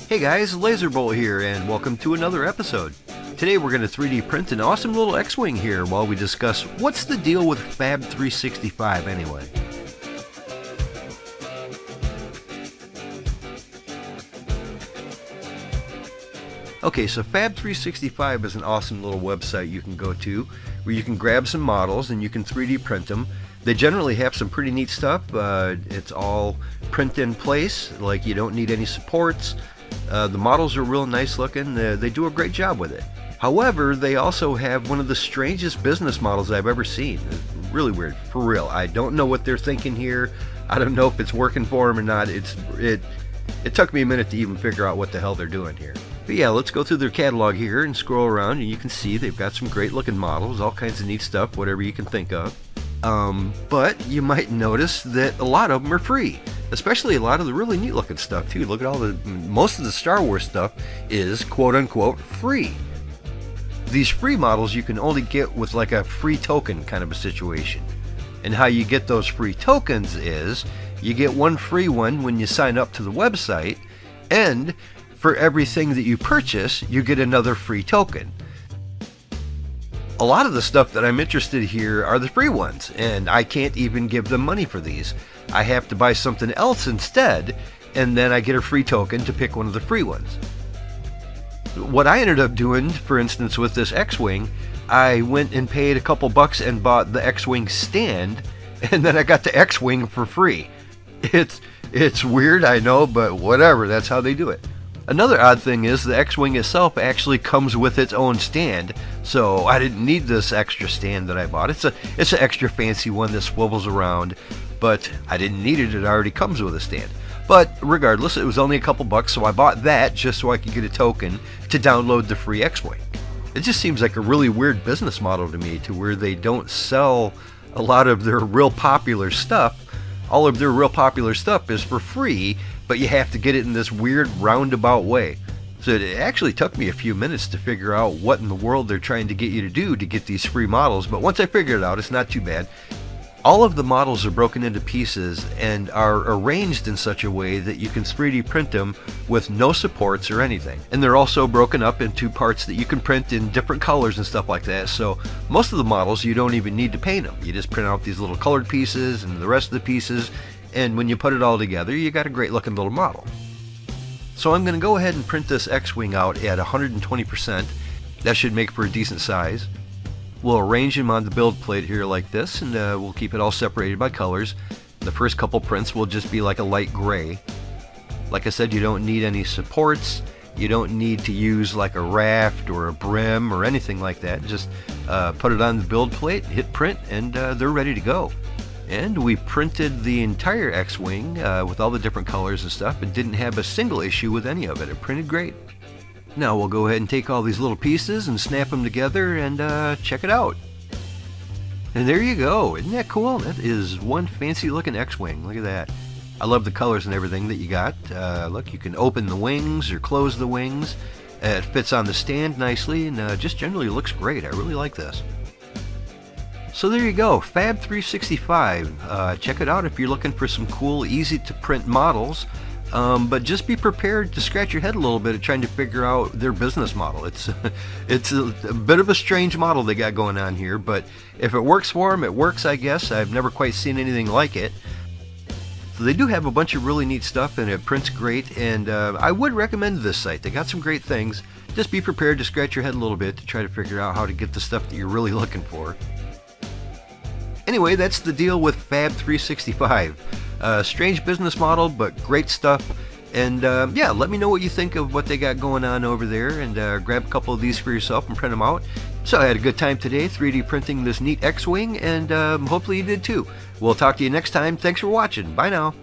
Hey guys, LaserBolt here, and welcome to another episode. Today we're going to 3D print an awesome little X-Wing here while we discuss what's the deal with Fab 365 anyway. Okay, so Fab 365 is an awesome little website you can go to where you can grab some models and you can 3D print them. They generally have some pretty neat stuff. It's all print in place, like you don't need any supports. The models are real nice looking. They do a great job with it. However, they also have one of the strangest business models I've ever seen. It's really weird, for real. I don't know what they're thinking here. I don't know if it's working for them or not. It took me a minute to even figure out what the hell they're doing here. But yeah, let's go through their catalog here and scroll around, and you can see they've got some great looking models, all kinds of neat stuff, whatever you can think of. But you might notice that a lot of them are free, especially a lot of the really neat looking stuff too. Look at most of the Star Wars stuff is quote unquote free. These free models you can only get with like a free token kind of a situation. And how you get those free tokens is you get one free one when you sign up to the website, and for everything that you purchase you get another free token. A lot of the stuff that I'm interested here are the free ones, and I can't even give them money for these. I have to buy something else instead, and then I get a free token to pick one of the free ones. What I ended up doing, for instance, with this X-Wing, I went and paid a couple bucks and bought the X-Wing stand, and then I got the X-Wing for free. It's weird, I know, but whatever, that's how they do it. Another odd thing is the X-Wing itself actually comes with its own stand, so I didn't need this extra stand that I bought. It's an extra fancy one that swivels around, but I didn't need it. It already comes with a stand. But regardless, it was only a couple bucks, so I bought that just so I could get a token to download the free X-Wing. It just seems like a really weird business model to me, to where they don't sell a lot of their real popular stuff. All of their real popular stuff is for free, but you have to get it in this weird roundabout way. So it actually took me a few minutes to figure out what in the world they're trying to get you to do to get these free models, but once I figured it out, it's not too bad. All of the models are broken into pieces and are arranged in such a way that you can 3D print them with no supports or anything. And they're also broken up into parts that you can print in different colors and stuff like that, so most of the models you don't even need to paint them. You just print out these little colored pieces and the rest of the pieces, and when you put it all together, you got a great looking little model. So I'm going to go ahead and print this X-Wing out at 120%. That should make for a decent size. We'll arrange them on the build plate here like this, and we'll keep it all separated by colors. The first couple prints will just be like a light gray. Like I said, you don't need any supports. You don't need to use like a raft or a brim or anything like that. Just put it on the build plate, hit print, and they're ready to go. And we printed the entire X-Wing with all the different colors and stuff, and didn't have a single issue with any of it. It printed great. Now we'll go ahead and take all these little pieces and snap them together and check it out. And there you go. Isn't that cool? That is one fancy looking X-Wing. Look at that. I love the colors and everything that you got. Look, you can open the wings or close the wings. It fits on the stand nicely, and just generally looks great. I really like this. So there you go, Fab 365. Check it out if you're looking for some cool, easy to print models. But just be prepared to scratch your head a little bit at trying to figure out their business model. It's a bit of a strange model they got going on here, but if it works for them, it works, I guess. I've never quite seen anything like it. So they do have a bunch of really neat stuff, and it prints great, and I would recommend this site. They got some great things. Just be prepared to scratch your head a little bit to try to figure out how to get the stuff that you're really looking for. Anyway, that's the deal with Fab 365. Strange business model, but great stuff. And yeah, let me know what you think of what they got going on over there, and grab a couple of these for yourself and print them out. So I had a good time today 3D printing this neat X-Wing, and hopefully you did too. We'll talk to you next time. Thanks for watching. Bye now.